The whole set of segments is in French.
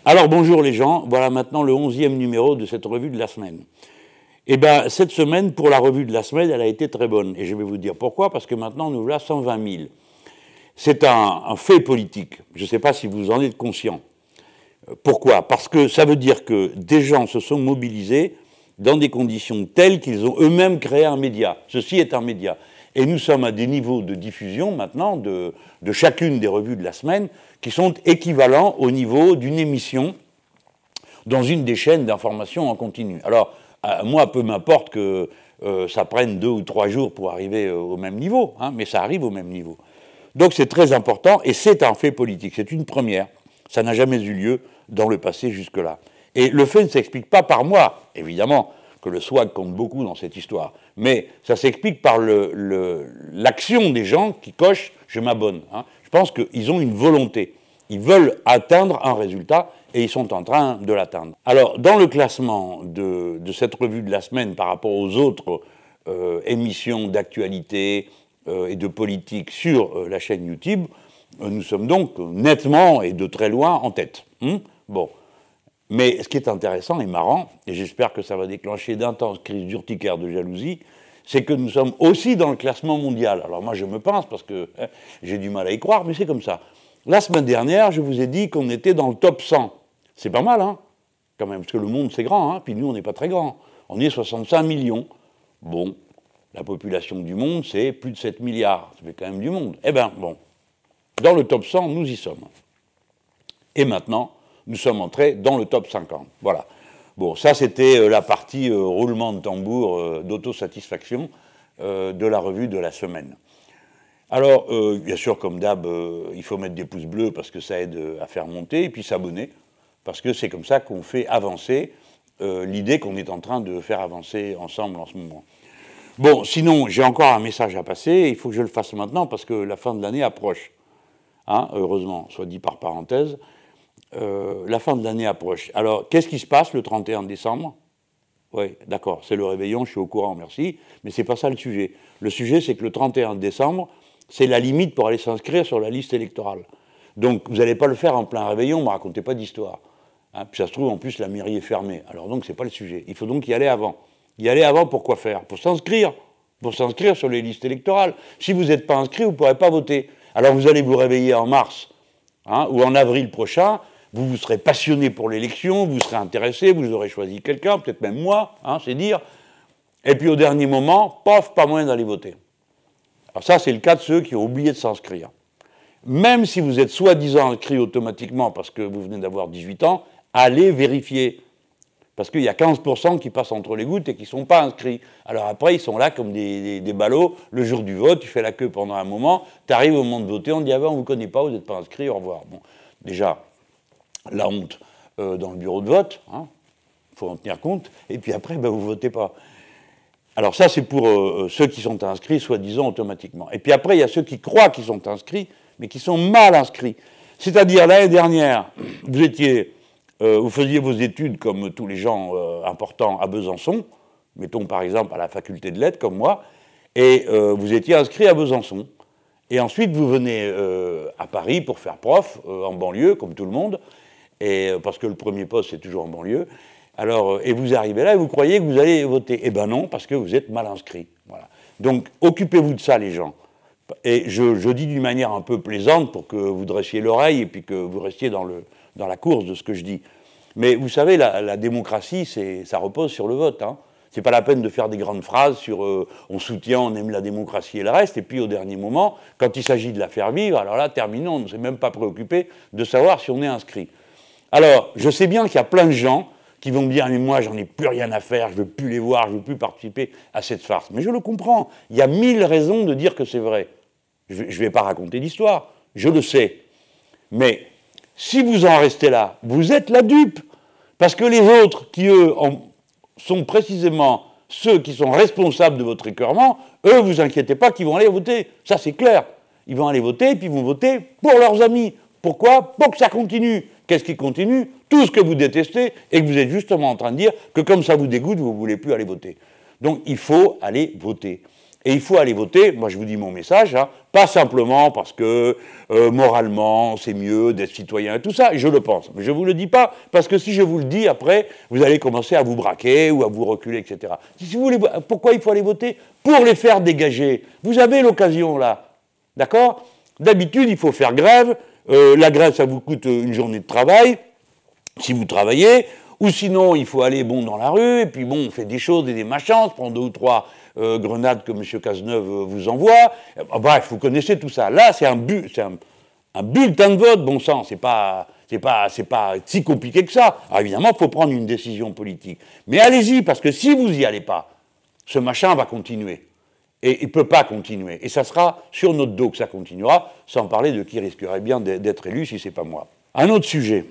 Alors bonjour les gens, voilà maintenant le 11e numéro de cette revue de la semaine. Eh bien cette semaine, pour la revue de la semaine, elle a été très bonne. Et je vais vous dire pourquoi, parce que maintenant nous voilà 120 000. C'est un fait politique, je ne sais pas si vous en êtes conscient. Pourquoi? Parce que ça veut dire que des gens se sont mobilisés dans des conditions telles qu'ils ont eux-mêmes créé un média. Ceci est un média. Et nous sommes à des niveaux de diffusion maintenant de chacune des revues de la semaine qui sont équivalents au niveau d'une émission dans une des chaînes d'information en continu. Alors, moi, peu m'importe que ça prenne 2 ou 3 jours pour arriver au même niveau, hein, mais ça arrive au même niveau. Donc c'est très important et c'est un fait politique, c'est une première. Ça n'a jamais eu lieu dans le passé jusque-là. Et le fait ne s'explique pas par moi, évidemment, que le swag compte beaucoup dans cette histoire, mais ça s'explique par l'action des gens qui cochent « je m'abonne ». Hein. Je pense qu'ils ont une volonté. Ils veulent atteindre un résultat et ils sont en train de l'atteindre. Alors, dans le classement de cette revue de la semaine par rapport aux autres émissions d'actualité et de politique sur la chaîne YouTube, nous sommes donc nettement et de très loin en tête. Bon. Mais ce qui est intéressant et marrant, et j'espère que ça va déclencher d'intenses crises d'urticaire de jalousie, c'est que nous sommes aussi dans le classement mondial. Alors moi je me pince parce que j'ai du mal à y croire, mais c'est comme ça. La semaine dernière, je vous ai dit qu'on était dans le top 100. C'est pas mal, hein, quand même, parce que le monde c'est grand, hein, puis nous on n'est pas très grand. On est 65 millions. Bon, la population du monde c'est plus de 7 milliards, ça fait quand même du monde. Eh bien, bon, dans le top 100, nous y sommes. Et maintenant, nous sommes entrés dans le top 50. Voilà. Bon, ça, c'était la partie roulement de tambour d'autosatisfaction de la revue de la semaine. Alors, bien sûr, comme d'hab, il faut mettre des pouces bleus parce que ça aide à faire monter, et puis s'abonner, parce que c'est comme ça qu'on fait avancer l'idée qu'on est en train de faire avancer ensemble en ce moment. Bon, sinon, j'ai encore un message à passer, il faut que je le fasse maintenant, parce que la fin de l'année approche. Hein, heureusement, soit dit par parenthèse. La fin de l'année approche. Alors, qu'est-ce qui se passe le 31 décembre? Oui, d'accord, c'est le réveillon, je suis au courant, merci, mais c'est pas ça le sujet. Le sujet, c'est que le 31 décembre, c'est la limite pour aller s'inscrire sur la liste électorale. Donc, vous n'allez pas le faire en plein réveillon, ne me racontez pas d'histoire. Hein, puis ça se trouve, en plus, la mairie est fermée. Alors donc, c'est pas le sujet. Il faut donc y aller avant. Y aller avant, pour quoi faire? Pour s'inscrire. Pour s'inscrire sur les listes électorales. Si vous n'êtes pas inscrit, vous ne pourrez pas voter. Alors, vous allez vous réveiller en mars, hein, ou en avril prochain. Vous vous serez passionné pour l'élection, vous serez intéressé, vous aurez choisi quelqu'un, peut-être même moi, hein, c'est dire. Et puis au dernier moment, paf, pas moyen d'aller voter. Alors ça, c'est le cas de ceux qui ont oublié de s'inscrire. Même si vous êtes soi-disant inscrit automatiquement parce que vous venez d'avoir 18 ans, allez vérifier. Parce qu'il y a 15% qui passent entre les gouttes et qui ne sont pas inscrits. Alors après, ils sont là comme des ballots. Le jour du vote, tu fais la queue pendant un moment, tu arrives au moment de voter, on te dit « Ah ben, on ne vous connaît pas, vous n'êtes pas inscrit, au revoir ». Bon, déjà, la honte dans le bureau de vote, hein, faut en tenir compte, et puis après, ben, vous ne votez pas. Alors ça, c'est pour ceux qui sont inscrits, soi-disant, automatiquement. Et puis après, il y a ceux qui croient qu'ils sont inscrits, mais qui sont mal inscrits. C'est-à-dire, l'année dernière, vous faisiez vos études, comme tous les gens importants, à Besançon, mettons par exemple à la faculté de lettres, comme moi, et vous étiez inscrit à Besançon. Et ensuite, vous venez à Paris pour faire prof, en banlieue, comme tout le monde, et, parce que le premier poste, c'est toujours en banlieue. Alors, et vous arrivez là et vous croyez que vous allez voter. Eh bien non, parce que vous êtes mal inscrit. Voilà. Donc, occupez-vous de ça, les gens. Et je dis d'une manière un peu plaisante pour que vous dressiez l'oreille et puis que vous restiez dans la course de ce que je dis. Mais vous savez, la démocratie, ça repose sur le vote. Hein. C'est pas la peine de faire des grandes phrases sur on soutient, on aime la démocratie et le reste, et puis au dernier moment, quand il s'agit de la faire vivre, alors là, terminons, on ne s'est même pas préoccupé de savoir si on est inscrit. Alors, je sais bien qu'il y a plein de gens qui vont me dire « mais moi, j'en ai plus rien à faire, je ne veux plus les voir, je ne veux plus participer à cette farce ». Mais je le comprends, il y a 1000 raisons de dire que c'est vrai. Je ne vais pas raconter l'histoire, je le sais. Mais si vous en restez là, vous êtes la dupe, parce que les autres qui, eux, sont précisément ceux qui sont responsables de votre écœurement, eux, vous inquiétez pas qu'ils vont aller voter. Ça, c'est clair. Ils vont aller voter, et puis ils vont voter pour leurs amis. Pourquoi? Pour que ça continue. Qu'est-ce qui continue? Tout ce que vous détestez, et que vous êtes justement en train de dire que comme ça vous dégoûte, vous ne voulez plus aller voter. Donc, il faut aller voter. Et il faut aller voter, moi je vous dis mon message, hein, pas simplement parce que moralement c'est mieux d'être citoyen et tout ça, je le pense. Mais je ne vous le dis pas, parce que si je vous le dis après, vous allez commencer à vous braquer ou à vous reculer, etc. Si vous voulez, pourquoi il faut aller voter? Pour les faire dégager. Vous avez l'occasion là, d'accord? D'habitude, il faut faire grève. La grève, ça vous coûte une journée de travail, si vous travaillez. Ou sinon, il faut aller dans la rue, et puis on fait des choses et des machins, on se prend 2 ou 3 grenades que M. Cazeneuve vous envoie. Bref, vous connaissez tout ça. Là, c'est un bulletin de vote, bon sang, c'est pas si compliqué que ça. Alors évidemment, il faut prendre une décision politique. Mais allez-y, parce que si vous n'y allez pas, ce machin va continuer. Et il ne peut pas continuer. Et ça sera sur notre dos que ça continuera, sans parler de qui risquerait bien d'être élu si ce n'est pas moi. Un autre sujet.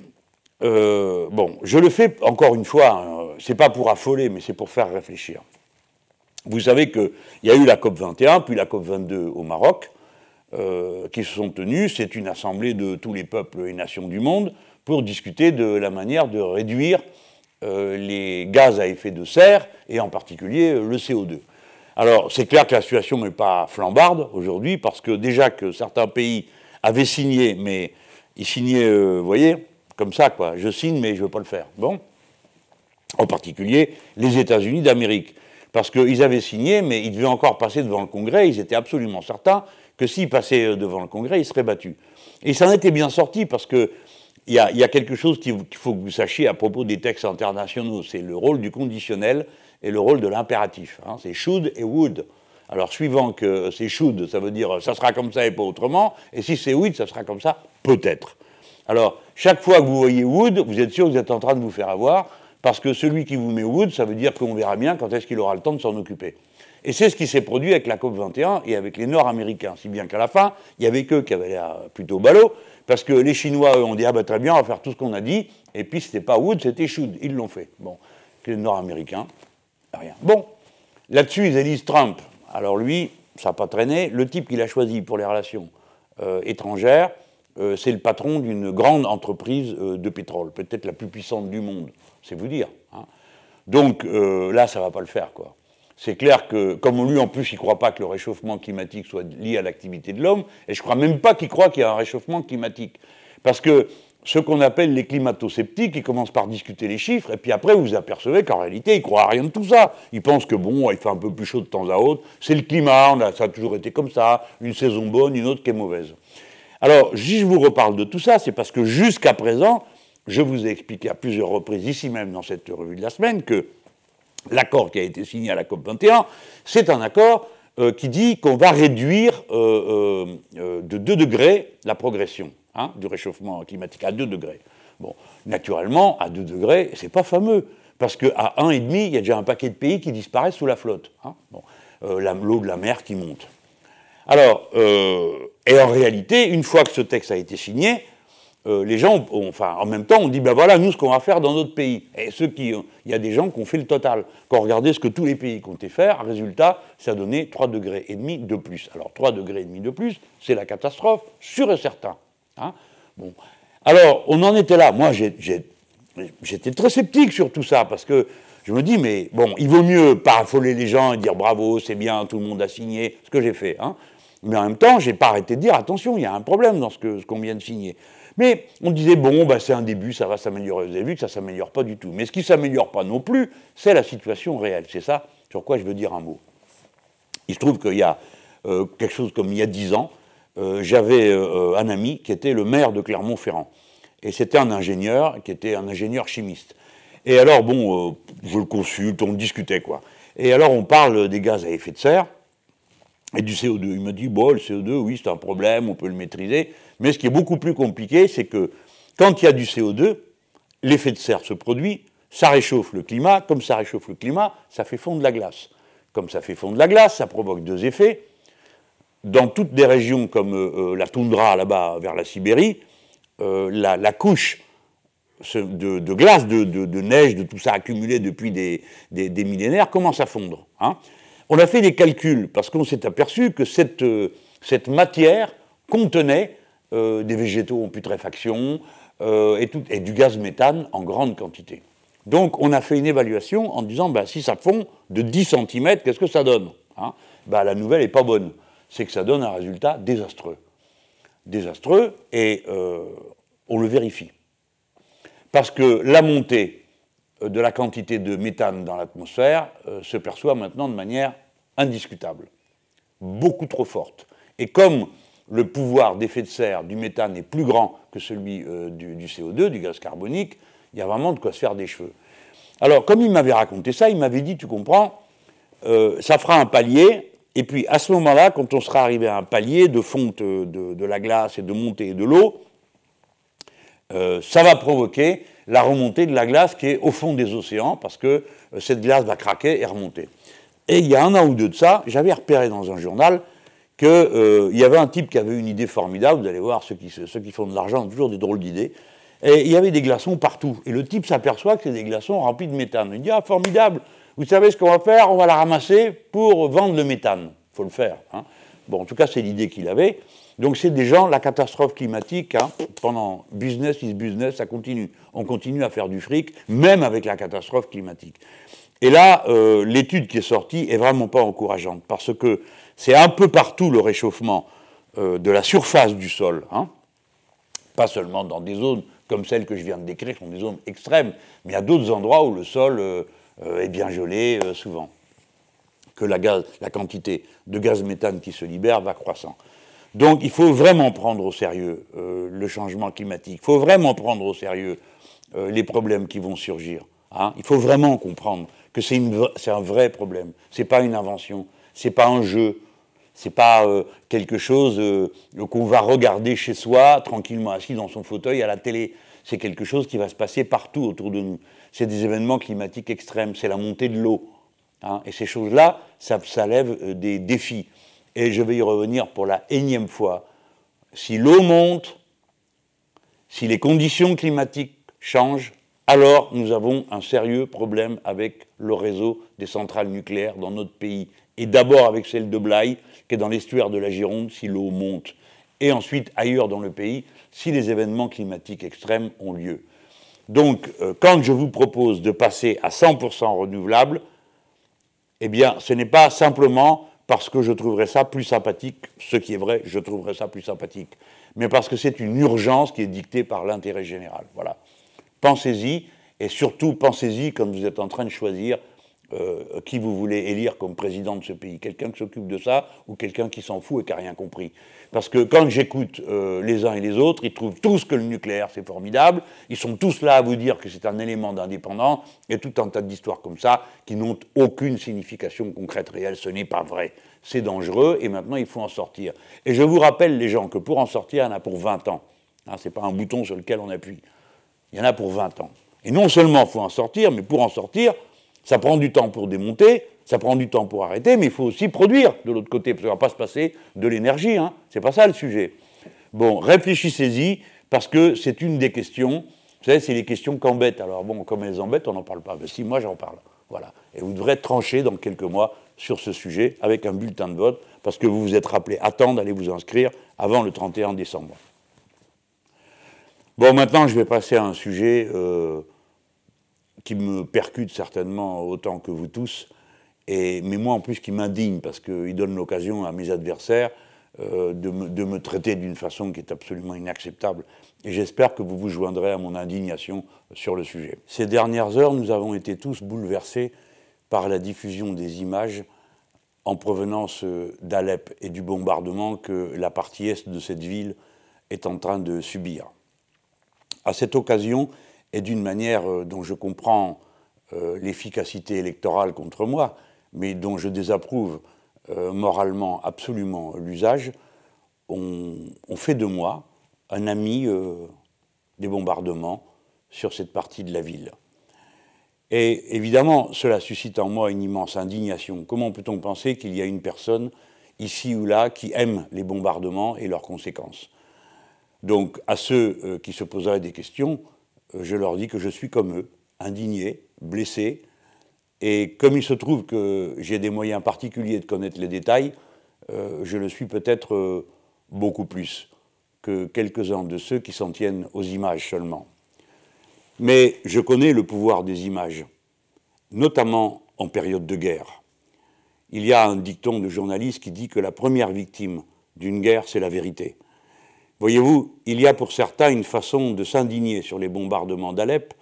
Je le fais encore une fois, c'est pas pour affoler, mais c'est pour faire réfléchir. Vous savez qu'il y a eu la COP 21, puis la COP 22 au Maroc, qui se sont tenues. C'est une assemblée de tous les peuples et nations du monde pour discuter de la manière de réduire les gaz à effet de serre, et en particulier le CO2. Alors, c'est clair que la situation n'est pas flambarde aujourd'hui, parce que déjà que certains pays avaient signé, mais ils signaient, vous voyez, comme ça, quoi. Je signe, mais je ne veux pas le faire. Bon. En particulier, les États-Unis d'Amérique. Parce qu'ils avaient signé, mais ils devaient encore passer devant le Congrès. Ils étaient absolument certains que s'ils passaient devant le Congrès, ils seraient battus. Et ça en était bien sorti, parce qu'il y a quelque chose qu'il faut que vous sachiez à propos des textes internationaux. C'est le rôle du conditionnel et le rôle de l'impératif. Hein. C'est should et would. Alors, suivant que c'est should, ça veut dire ça sera comme ça et pas autrement. Et si c'est would, ça sera comme ça, peut-être. Alors, chaque fois que vous voyez would, vous êtes sûr que vous êtes en train de vous faire avoir, parce que celui qui vous met would, ça veut dire qu'on verra bien quand est-ce qu'il aura le temps de s'en occuper. Et c'est ce qui s'est produit avec la COP 21 et avec les Nord-Américains, si bien qu'à la fin, il y avait qu'eux qui avaient l'air plutôt ballots, parce que les Chinois, eux, ont dit « Ah ben très bien, on va faire tout ce qu'on a dit », et puis c'était pas would, c'était should, ils l'ont fait. Bon, les Nord-Américains, rien. Bon, là-dessus, ils élisent Trump. Alors lui, ça n'a pas traîné, le type qu'il a choisi pour les relations étrangères, c'est le patron d'une grande entreprise de pétrole, peut-être la plus puissante du monde, c'est vous dire. Hein. Donc là, ça ne va pas le faire, quoi. C'est clair que, comme lui, en plus, il ne croit pas que le réchauffement climatique soit lié à l'activité de l'homme, et je ne crois même pas qu'il croit qu'il y a un réchauffement climatique. Parce que ce qu'on appelle les climato-sceptiques, ils commencent par discuter les chiffres, et puis après, vous apercevez qu'en réalité, ils ne croient à rien de tout ça. Ils pensent que, il fait un peu plus chaud de temps à autre, c'est le climat, ça a toujours été comme ça, une saison bonne, une autre qui est mauvaise. Alors, si je vous reparle de tout ça, c'est parce que jusqu'à présent, je vous ai expliqué à plusieurs reprises, ici même dans cette revue de la semaine, que l'accord qui a été signé à la COP 21, c'est un accord qui dit qu'on va réduire de 2 degrés la progression du réchauffement climatique, à 2 degrés. Bon, naturellement, à 2 degrés, c'est pas fameux, parce qu'à 1,5, il y a déjà un paquet de pays qui disparaissent sous la flotte. Hein. Bon, l'eau de la mer qui monte. Alors, et en réalité, une fois que ce texte a été signé, les gens, en même temps, on dit, ben voilà, nous, ce qu'on va faire dans notre pays. Et il y a des gens qui ont fait le total. Quand on regardait ce que tous les pays comptaient faire, résultat, ça a donné 3,5 degrés de plus. Alors, 3,5 degrés de plus, c'est la catastrophe, sûr et certain. Hein. Bon. Alors, on en était là. Moi, j'étais très sceptique sur tout ça, parce que je me dis, mais bon, il vaut mieux pas affoler les gens et dire bravo, c'est bien, tout le monde a signé, ce que j'ai fait. Hein. Mais en même temps, je n'ai pas arrêté de dire, attention, il y a un problème dans ce qu'on vient de signer. Mais on disait, c'est un début, ça va s'améliorer. Vous avez vu que ça ne s'améliore pas du tout. Mais ce qui ne s'améliore pas non plus, c'est la situation réelle. C'est ça sur quoi je veux dire un mot. Il se trouve qu'il y a quelque chose comme il y a 10 ans, j'avais un ami qui était le maire de Clermont-Ferrand. Et c'était un ingénieur qui était un ingénieur chimiste. Et alors, je le consulte, on discutait, quoi. Et alors, on parle des gaz à effet de serre et du CO2. Il me dit, le CO2, oui, c'est un problème, on peut le maîtriser. Mais ce qui est beaucoup plus compliqué, c'est que quand il y a du CO2, l'effet de serre se produit, ça réchauffe le climat. Comme ça réchauffe le climat, ça fait fondre la glace. Comme ça fait fondre la glace, ça provoque 2 effets. Dans toutes des régions comme la toundra, là-bas, vers la Sibérie, la couche de glace, de neige, de tout ça accumulé depuis des millénaires, commence à fondre. Hein. On a fait des calculs, parce qu'on s'est aperçu que cette matière contenait des végétaux en putréfaction et du gaz méthane en grande quantité. Donc on a fait une évaluation en disant, si ça fond de 10 cm, qu'est-ce que ça donne? hein, bah, la nouvelle n'est pas bonne. C'est que ça donne un résultat désastreux. Désastreux, et on le vérifie. Parce que la montée de la quantité de méthane dans l'atmosphère se perçoit maintenant de manière indiscutable, beaucoup trop forte. Et comme le pouvoir d'effet de serre du méthane est plus grand que celui du CO2, du gaz carbonique, il y a vraiment de quoi se faire des cheveux. Alors, comme il m'avait raconté ça, il m'avait dit, tu comprends, ça fera un palier, et puis à ce moment-là, quand on sera arrivé à un palier de fonte de la glace et de montée de l'eau, ça va provoquer la remontée de la glace qui est au fond des océans, parce que cette glace va craquer et remonter. Et il y a un an ou deux de ça, j'avais repéré dans un journal qu'il y avait un type qui avait une idée formidable, vous allez voir, ceux qui font de l'argent ont toujours des drôles d'idées, et il y avait des glaçons partout. Et le type s'aperçoit que c'est des glaçons remplis de méthane. Il dit, ah, formidable, vous savez ce qu'on va faire? On va la ramasser pour vendre le méthane. Il faut le faire. Hein. Bon, en tout cas, c'est l'idée qu'il avait. Donc, c'est des gens, la catastrophe climatique, hein, pendant business is business, ça continue. On continue à faire du fric, même avec la catastrophe climatique. Et là, l'étude qui est sortie est vraiment pas encourageante, parce que c'est un peu partout le réchauffement de la surface du sol, hein, pas seulement dans des zones comme celles que je viens de décrire, qui sont des zones extrêmes, mais il y a d'autres endroits où le sol est bien gelé souvent, que la quantité de gaz méthane qui se libère va croissant. Donc il faut vraiment prendre au sérieux le changement climatique, il faut vraiment prendre au sérieux les problèmes qui vont surgir. Hein. Il faut vraiment comprendre que c'est un vrai problème, ce n'est pas une invention, ce n'est pas un jeu, ce n'est pas quelque chose qu'on va regarder chez soi, tranquillement assis dans son fauteuil à la télé. C'est quelque chose qui va se passer partout autour de nous. C'est des événements climatiques extrêmes, c'est la montée de l'eau. Hein. Et ces choses-là, ça lève des défis. Et je vais y revenir pour la énième fois. Si l'eau monte, si les conditions climatiques changent, alors nous avons un sérieux problème avec le réseau des centrales nucléaires dans notre pays. Et d'abord avec celle de Blaye, qui est dans l'estuaire de la Gironde, si l'eau monte. Et ensuite ailleurs dans le pays, si les événements climatiques extrêmes ont lieu. Donc, quand je vous propose de passer à 100% renouvelable, eh bien, ce n'est pas simplement parce que je trouverais ça plus sympathique, ce qui est vrai, je trouverais ça plus sympathique, mais parce que c'est une urgence qui est dictée par l'intérêt général. Voilà. Pensez-y, et surtout pensez-y quand vous êtes en train de choisir qui vous voulez élire comme président de ce pays. Quelqu'un qui s'occupe de ça ou quelqu'un qui s'en fout et qui n'a rien compris. Parce que quand j'écoute les uns et les autres, ils trouvent tous que le nucléaire c'est formidable, ils sont tous là à vous dire que c'est un élément d'indépendance, et tout un tas d'histoires comme ça qui n'ont aucune signification concrète réelle. Ce n'est pas vrai. C'est dangereux et maintenant il faut en sortir. Et je vous rappelle les gens que pour en sortir, il y en a pour 20 ans. Hein, ce n'est pas un bouton sur lequel on appuie. Il y en a pour 20 ans. Et non seulement il faut en sortir, mais pour en sortir, ça prend du temps pour démonter, ça prend du temps pour arrêter, mais il faut aussi produire de l'autre côté, parce qu'on ne va pas se passer de l'énergie, hein. C'est pas ça le sujet. Bon, réfléchissez-y, parce que c'est une des questions, vous savez, c'est les questions qu'embêtent. Alors bon, comme elles embêtent, on n'en parle pas. Mais si, moi j'en parle. Voilà. Et vous devrez trancher dans quelques mois sur ce sujet, avec un bulletin de vote, parce que vous vous êtes rappelé à temps d'aller vous inscrire avant le 31 décembre. Bon, maintenant, je vais passer à un sujet qui me percute certainement autant que vous tous, mais moi en plus qui m'indigne, parce qu'il donne l'occasion à mes adversaires de me traiter d'une façon qui est absolument inacceptable. Et j'espère que vous vous joindrez à mon indignation sur le sujet. Ces dernières heures, nous avons été tous bouleversés par la diffusion des images en provenance d'Alep et du bombardement que la partie est de cette ville est en train de subir. À cette occasion, et d'une manière dont je comprends l'efficacité électorale contre moi, mais dont je désapprouve moralement absolument l'usage, on fait de moi un ami des bombardements sur cette partie de la ville. Et évidemment, cela suscite en moi une immense indignation. Comment peut-on penser qu'il y a une personne, ici ou là, qui aime les bombardements et leurs conséquences? Donc, à ceux qui se poseraient des questions, je leur dis que je suis comme eux, indigné, blessé, et comme il se trouve que j'ai des moyens particuliers de connaître les détails, je le suis peut-être beaucoup plus que quelques-uns de ceux qui s'en tiennent aux images seulement. Mais je connais le pouvoir des images, notamment en période de guerre. il y a un dicton de journaliste qui dit que la première victime d'une guerre, c'est la vérité. Voyez-vous, il y a pour certains une façon de s'indigner sur les bombardements d'Alep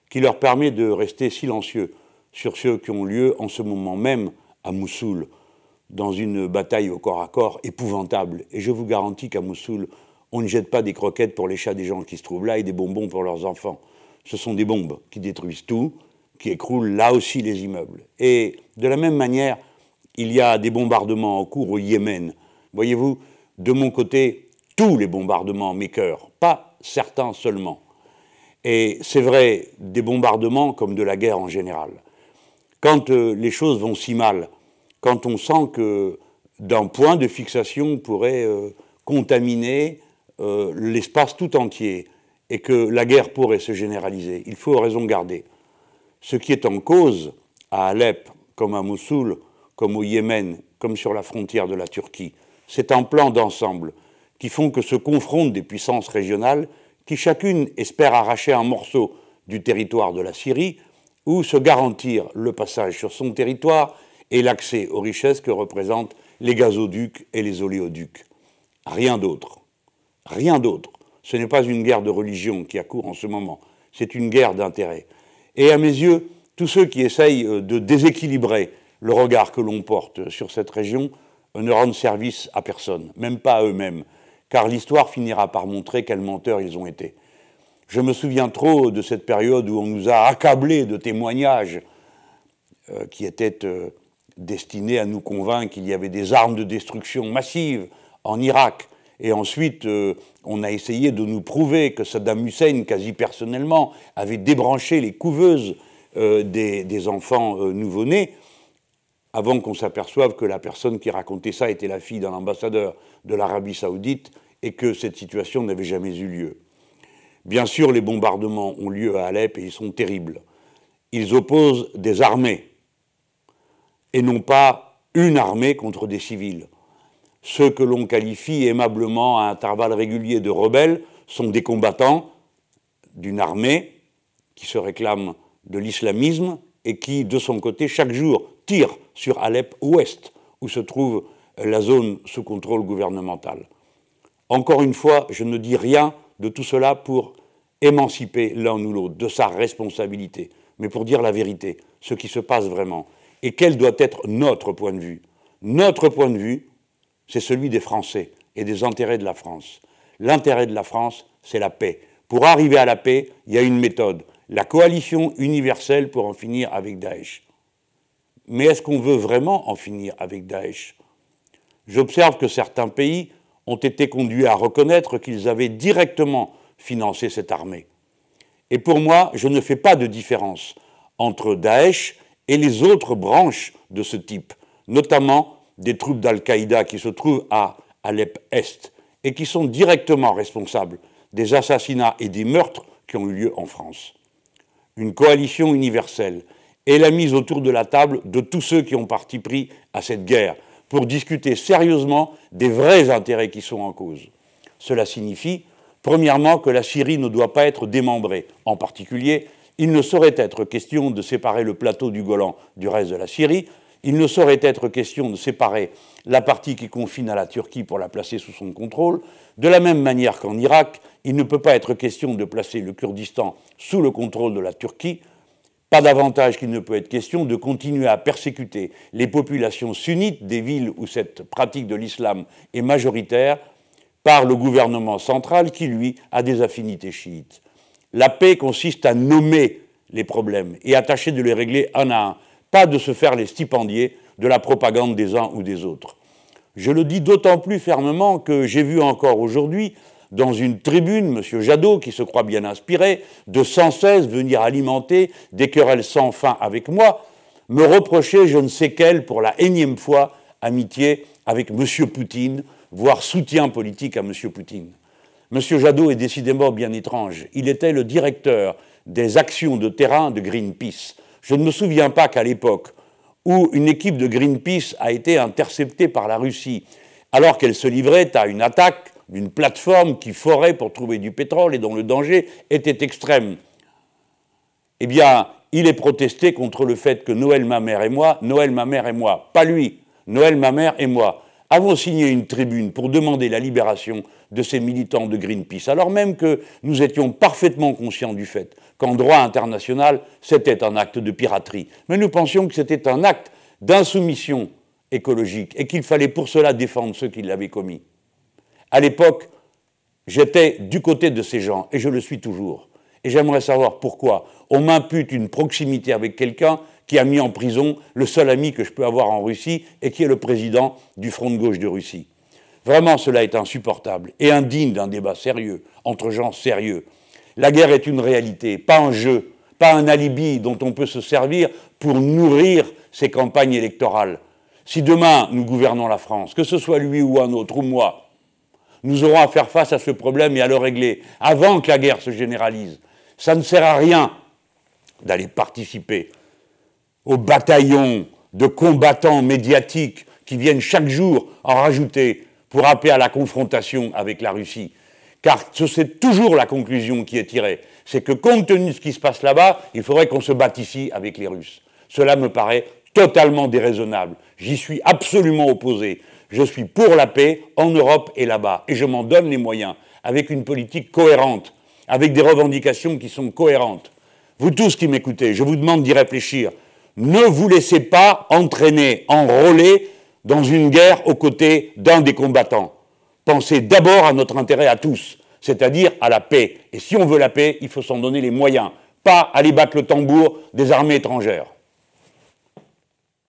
qui leur permet de rester silencieux sur ceux qui ont lieu en ce moment même à Mossoul, dans une bataille au corps à corps épouvantable. Et je vous garantis qu'à Mossoul, on ne jette pas des croquettes pour les chats des gens qui se trouvent là et des bonbons pour leurs enfants. Ce sont des bombes qui détruisent tout, qui écroulent là aussi les immeubles. Et de la même manière, il y a des bombardements en cours au Yémen. Voyez-vous, de mon côté, tous les bombardements m'écœurent, pas certains seulement. Et c'est vrai, des bombardements comme de la guerre en général. Quand les choses vont si mal, quand on sent que d'un point de fixation pourrait contaminer l'espace tout entier et que la guerre pourrait se généraliser, il faut raison garder. Ce qui est en cause à Alep, comme à Mossoul, comme au Yémen, comme sur la frontière de la Turquie, c'est un plan d'ensemble qui font que se confrontent des puissances régionales qui chacune espère arracher un morceau du territoire de la Syrie ou se garantir le passage sur son territoire et l'accès aux richesses que représentent les gazoducs et les oléoducs. Rien d'autre. Rien d'autre. Ce n'est pas une guerre de religion qui a cours en ce moment, c'est une guerre d'intérêt. Et à mes yeux, tous ceux qui essayent de déséquilibrer le regard que l'on porte sur cette région ne rendent service à personne, même pas à eux-mêmes, car l'histoire finira par montrer quels menteurs ils ont été. Je me souviens trop de cette période où on nous a accablés de témoignages qui étaient destinés à nous convaincre qu'il y avait des armes de destruction massive en Irak. Et ensuite, on a essayé de nous prouver que Saddam Hussein, quasi personnellement, avait débranché les couveuses des enfants nouveau-nés, avant qu'on s'aperçoive que la personne qui racontait ça était la fille d'un ambassadeur de l'Arabie Saoudite et que cette situation n'avait jamais eu lieu. Bien sûr, les bombardements ont lieu à Alep et ils sont terribles. Ils opposent des armées et non pas une armée contre des civils. Ceux que l'on qualifie aimablement à intervalles réguliers de rebelles sont des combattants d'une armée qui se réclame de l'islamisme et qui, de son côté, chaque jour, tire sur Alep ouest, où se trouve la zone sous contrôle gouvernemental. Encore une fois, je ne dis rien de tout cela pour émanciper l'un ou l'autre de sa responsabilité, mais pour dire la vérité, ce qui se passe vraiment, et quel doit être notre point de vue. Notre point de vue, c'est celui des Français et des intérêts de la France. L'intérêt de la France, c'est la paix. Pour arriver à la paix, il y a une méthode, la coalition universelle pour en finir avec Daesh. Mais est-ce qu'on veut vraiment en finir avec Daesh? J'observe que certains pays ont été conduits à reconnaître qu'ils avaient directement financé cette armée. Et pour moi, je ne fais pas de différence entre Daesh et les autres branches de ce type, notamment des troupes d'Al-Qaïda qui se trouvent à Alep-Est et qui sont directement responsables des assassinats et des meurtres qui ont eu lieu en France. Une coalition universelle et la mise autour de la table de tous ceux qui ont parti pris à cette guerre pour discuter sérieusement des vrais intérêts qui sont en cause. Cela signifie, premièrement, que la Syrie ne doit pas être démembrée. En particulier, il ne saurait être question de séparer le plateau du Golan du reste de la Syrie. Il ne saurait être question de séparer la partie qui confine à la Turquie pour la placer sous son contrôle. De la même manière qu'en Irak, il ne peut pas être question de placer le Kurdistan sous le contrôle de la Turquie. Pas davantage qu'il ne peut être question de continuer à persécuter les populations sunnites des villes où cette pratique de l'islam est majoritaire par le gouvernement central qui, lui, a des affinités chiites. La paix consiste à nommer les problèmes et à tâcher de les régler un à un, pas de se faire les stipendiers de la propagande des uns ou des autres. Je le dis d'autant plus fermement que j'ai vu encore aujourd'hui, dans une tribune, M. Jadot, qui se croit bien inspiré, de sans cesse venir alimenter des querelles sans fin avec moi, me reprocher je ne sais quelle, pour la énième fois, amitié avec M. Poutine, voire soutien politique à M. Poutine. M. Jadot est décidément bien étrange. Il était le directeur des actions de terrain de Greenpeace. Je ne me souviens pas qu'à l'époque où une équipe de Greenpeace a été interceptée par la Russie, alors qu'elle se livrait à une attaque d'une plateforme qui forait pour trouver du pétrole et dont le danger était extrême. Eh bien, il est protesté contre le fait que Noël, ma mère et moi, pas lui, Noël, ma mère et moi, avons signé une tribune pour demander la libération de ces militants de Greenpeace, alors même que nous étions parfaitement conscients du fait qu'en droit international, c'était un acte de piraterie. Mais nous pensions que c'était un acte d'insoumission écologique et qu'il fallait pour cela défendre ceux qui l'avaient commis. À l'époque, j'étais du côté de ces gens, et je le suis toujours. Et j'aimerais savoir pourquoi on m'impute une proximité avec quelqu'un qui a mis en prison le seul ami que je peux avoir en Russie et qui est le président du Front de gauche de Russie. Vraiment, cela est insupportable et indigne d'un débat sérieux, entre gens sérieux. La guerre est une réalité, pas un jeu, pas un alibi dont on peut se servir pour nourrir ses campagnes électorales. Si demain nous gouvernons la France, que ce soit lui ou un autre, ou moi, nous aurons à faire face à ce problème et à le régler avant que la guerre se généralise. Ça ne sert à rien d'aller participer aux bataillons de combattants médiatiques qui viennent chaque jour en rajouter pour appeler à la confrontation avec la Russie. Car c'est toujours la conclusion qui est tirée. C'est que compte tenu de ce qui se passe là-bas, il faudrait qu'on se batte ici avec les Russes. Cela me paraît totalement déraisonnable. J'y suis absolument opposé. Je suis pour la paix en Europe et là-bas. Et je m'en donne les moyens, avec une politique cohérente, avec des revendications qui sont cohérentes. Vous tous qui m'écoutez, je vous demande d'y réfléchir. Ne vous laissez pas entraîner, enrôler dans une guerre aux côtés d'un des combattants. Pensez d'abord à notre intérêt à tous, c'est-à-dire à la paix. Et si on veut la paix, il faut s'en donner les moyens, pas aller battre le tambour des armées étrangères.